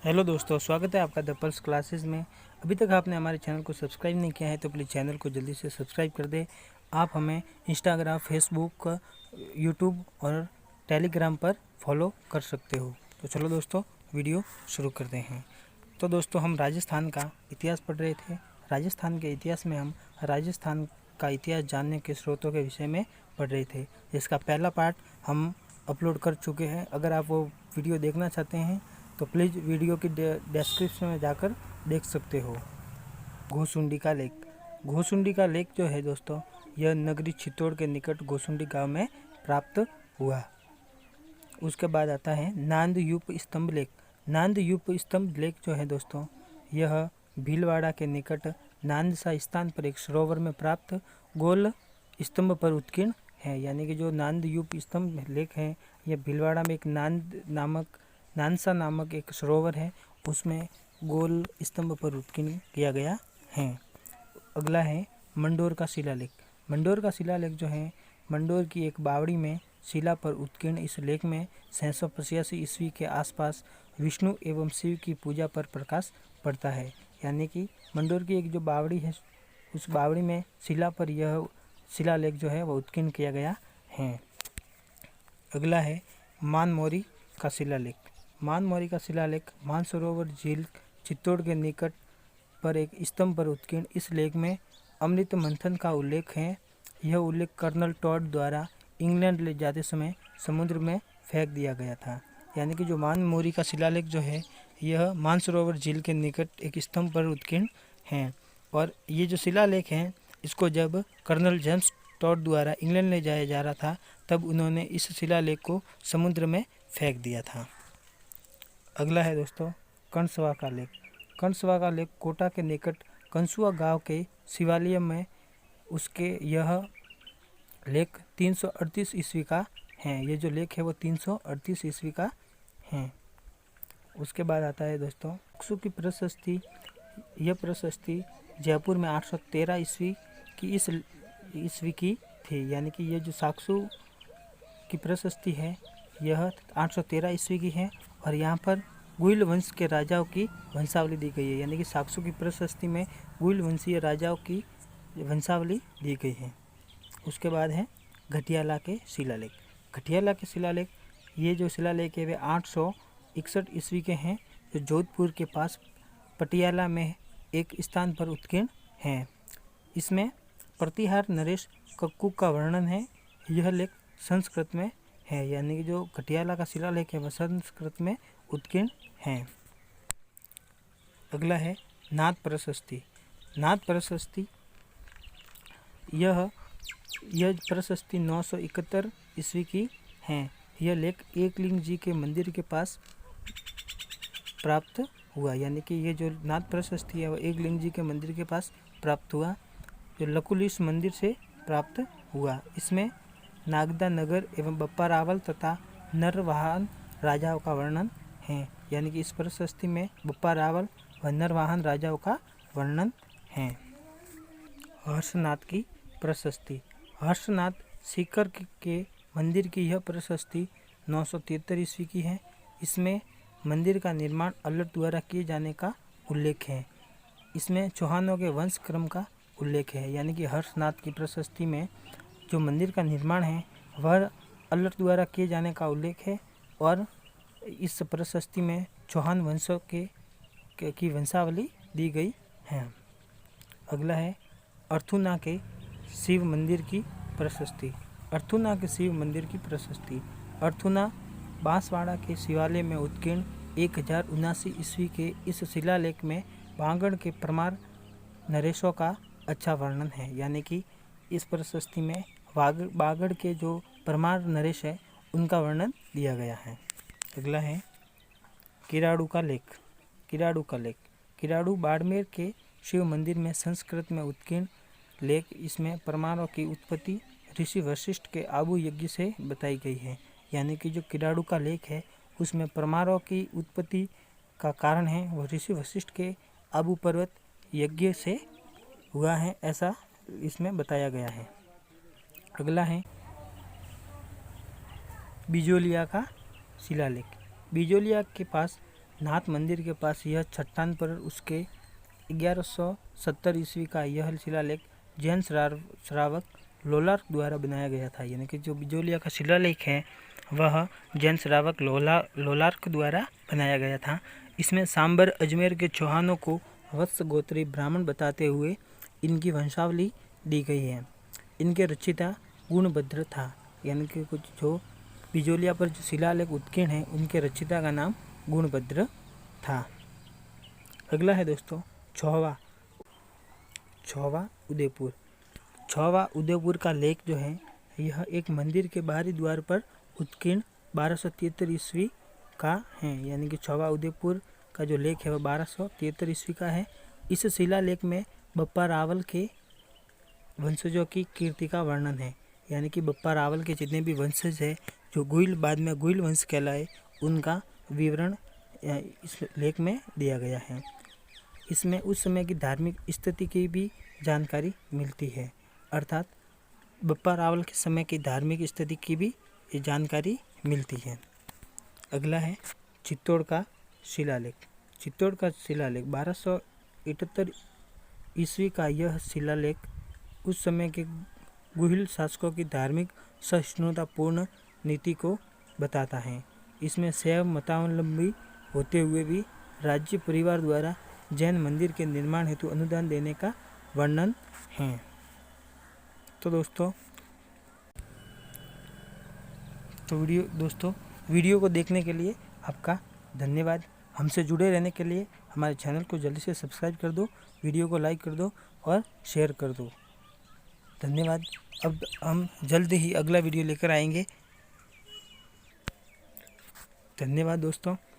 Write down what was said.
Hello दोस्तों, स्वागत है आपका द पल्स क्लासेस में। अभी तक आपने हमारे चैनल को सब्सक्राइब नहीं किया है तो प्लीज़ चैनल को जल्दी से सब्सक्राइब कर दें। आप हमें इंस्टाग्राम, फेसबुक, यूट्यूब और टेलीग्राम पर फॉलो कर सकते हो। तो चलो दोस्तों, वीडियो शुरू करते हैं। तो दोस्तों, हम राजस्थान का इतिहास पढ़ रहे थे। राजस्थान के इतिहास में हम राजस्थान का इतिहास जानने के स्रोतों के विषय में पढ़ रहे थे, जिसका पहला पार्ट हम अपलोड कर चुके हैं। अगर आप वो वीडियो देखना चाहते हैं तो प्लीज़ वीडियो की डिस्क्रिप्शन में जाकर देख सकते हो। घोसुंडी का लेक। घोसुंडी का लेक जो है दोस्तों, यह नगरी चित्तौड़ के निकट घोसुंडी गांव में प्राप्त हुआ। उसके बाद आता है नांद यूप स्तंभ लेक। नांद यूप स्तंभ लेक जो है दोस्तों, यह भीलवाड़ा के निकट नांदसा स्थान पर एक सरोवर में प्राप्त गोल स्तंभ पर उत्कीर्ण है। यानी कि जो नांद यूप स्तंभ लेक है, यह भीलवाड़ा में एक नानसा नामक एक सरोवर है, उसमें गोल स्तंभ पर उत्कीर्ण किया गया है। अगला है मंडोर का शिलालेख। मंडोर का शिलालेख जो है, मंडोर की एक बावड़ी में शिला पर उत्कीर्ण इस लेख में 685 ईस्वी के आसपास विष्णु एवं शिव की पूजा पर प्रकाश पड़ता है। यानी कि मंडोर की एक जो बावड़ी है, उस बावड़ी में शिला पर यह शिलालेख जो है वह उत्कीर्ण किया गया है। अगला है मानमोरी का शिलालेख। मानमोरी का शिलालेख मानसरोवर झील चित्तौड़ के निकट पर एक स्तंभ पर उत्कीर्ण इस लेख में अमृत मंथन का उल्लेख है। यह उल्लेख कर्नल टॉड द्वारा इंग्लैंड ले जाते समय समुद्र में फेंक दिया गया था। यानी कि जो मानमोरी का शिलालेख जो है, यह मानसरोवर झील के निकट एक स्तंभ पर उत्कीर्ण है। और ये जो शिलालेख है, इसको जब कर्नल जेम्स टॉड द्वारा इंग्लैंड ले जाया जा रहा था, तब उन्होंने इस शिलालेख को समुद्र में फेंक दिया था। अगला है दोस्तों कंसवा का लेक। कंसवा का लेक कोटा के निकट कंसुआ गांव के शिवालय में उसके यह लेक 338 ईस्वी का है। ये जो लेक है वो 338 ईस्वी का है। उसके बाद आता है दोस्तों साक्सू की प्रशस्ति। यह प्रशस्ति जयपुर में 813 ईस्वी की ईस्वी की थी। यानी कि ये जो साक्सू की प्रशस्ति है, यह 813 ईस्वी की है और यहाँ पर गुइल वंश के राजाओं की वंशावली दी गई है। यानी कि साक्सू की प्रशस्ति में गुइल वंशीय राजाओं की वंशावली दी गई है। उसके बाद है घटियाला के शिलालेख। घटियाला के शिलालेख, ये जो शिलालेख है वे 861 ईस्वी के हैं, जो जोधपुर के पास पटियाला में एक स्थान पर उत्कीर्ण हैं। इसमें प्रतिहार नरेश कक्कू का वर्णन है। यह लेख संस्कृत में है। यानी कि जो घटियाला का शिलालेख है वह संस्कृत में उत्कीर्ण है। अगला है नाथ प्रशस्ति। नाथ प्रशस्ति, यह प्रशस्ति 971 ईस्वी की है। यह लेख एकलिंग जी के मंदिर के पास प्राप्त हुआ। यानी कि ये जो नाथ प्रशस्ति है वह एकलिंग जी के मंदिर के पास प्राप्त हुआ, जो लकुलिश मंदिर से प्राप्त हुआ। इसमें नागदा नगर एवं बप्पा रावल तथा नरवाहन राजाओं का वर्णन है। यानी कि इस प्रशस्ति में बप्पा रावल व नरवाहन राजाओं का वर्णन है। हर्षनाथ की प्रशस्ति। हर्षनाथ सीकर के मंदिर की यह प्रशस्ति 973 ईस्वी की है। इसमें मंदिर का निर्माण अल्लट द्वारा किए जाने का उल्लेख है। इसमें चौहानों के वंश क्रम का उल्लेख है। यानी कि हर्षनाथ की प्रशस्ति में जो मंदिर का निर्माण है वह अल्लट द्वारा किए जाने का उल्लेख है और इस प्रशस्ति में चौहान वंशों की वंशावली दी गई है। अगला है अर्थुना के शिव मंदिर की प्रशस्ति। अर्थुना के शिव मंदिर की प्रशस्ति। अर्थुना बांसवाड़ा के शिवालय में उत्कीर्ण 1079 ईस्वी के इस शिलालेख में बांगड़ के परमार नरेशों का अच्छा वर्णन है। यानी कि इस प्रशस्ति में बागड़ के जो परमार नरेश है उनका वर्णन दिया गया है। अगला है किराड़ू का लेख। किराड़ू का लेख, किराड़ू बाड़मेर के शिव मंदिर में संस्कृत में उत्कीर्ण लेख। इसमें परमारों की उत्पत्ति ऋषि वशिष्ठ के आबू यज्ञ से बताई गई है। यानी कि जो किराड़ू का लेख है उसमें परमारों की उत्पत्ति का कारण है वह ऋषि वशिष्ठ के आबू पर्वत यज्ञ से हुआ है, ऐसा इसमें बताया गया है। अगला है बिजोलिया का शिलालेख। बिजोलिया के पास नाथ मंदिर के पास यह चट्टान पर उसके 1170 ईस्वी का यह शिलालेख जैन श्रावक लोलार्क द्वारा बनाया गया था। यानी कि जो बिजोलिया का शिलालेख है वह जैन श्रावक लोलार्क द्वारा बनाया गया था। इसमें सांबर अजमेर के चौहानों को वत्स गोत्री ब्राह्मण बताते हुए इनकी वंशावली दी गई है। इनके रचिता गुणभद्र था। यानी कि कुछ जो बिजोलिया पर जो शिलालेख उत्कीर्ण है उनके रचिता का नाम गुणभद्र था। अगला है दोस्तों छौवा उदयपुर। छौवा उदयपुर का लेख जो है यह एक मंदिर के बाहरी द्वार पर उत्कीर्ण 1273 ईस्वी का है। यानी कि छौवा उदयपुर का जो लेख है वह 1273 ईस्वी का है। इस शिलालेख में बप्पा रावल के वंशजों की कीर्ति का वर्णन है। यानी कि बप्पा रावल के जितने भी वंशज है जो गुइल बाद में गुइल वंश कहलाए उनका विवरण इस लेख में दिया गया है। इसमें उस समय की धार्मिक स्थिति की भी जानकारी मिलती है, अर्थात बप्पा रावल के समय की धार्मिक स्थिति की भी जानकारी मिलती है। अगला है चित्तौड़ का शिलालेख। चित्तौड़ का शिलालेख 1278 ईस्वी का यह शिलालेख उस समय के गुहिल शासकों की धार्मिक सहिष्णुतापूर्ण नीति को बताता है। इसमें शैव मतावलंबी होते हुए भी राज्य परिवार द्वारा जैन मंदिर के निर्माण हेतु अनुदान देने का वर्णन है। तो दोस्तों वीडियो को देखने के लिए आपका धन्यवाद। हमसे जुड़े रहने के लिए हमारे चैनल को जल्दी से सब्सक्राइब कर दो, वीडियो को लाइक कर दो और शेयर कर दो। धन्यवाद। अब हम जल्द ही अगला वीडियो लेकर आएंगे। धन्यवाद दोस्तों।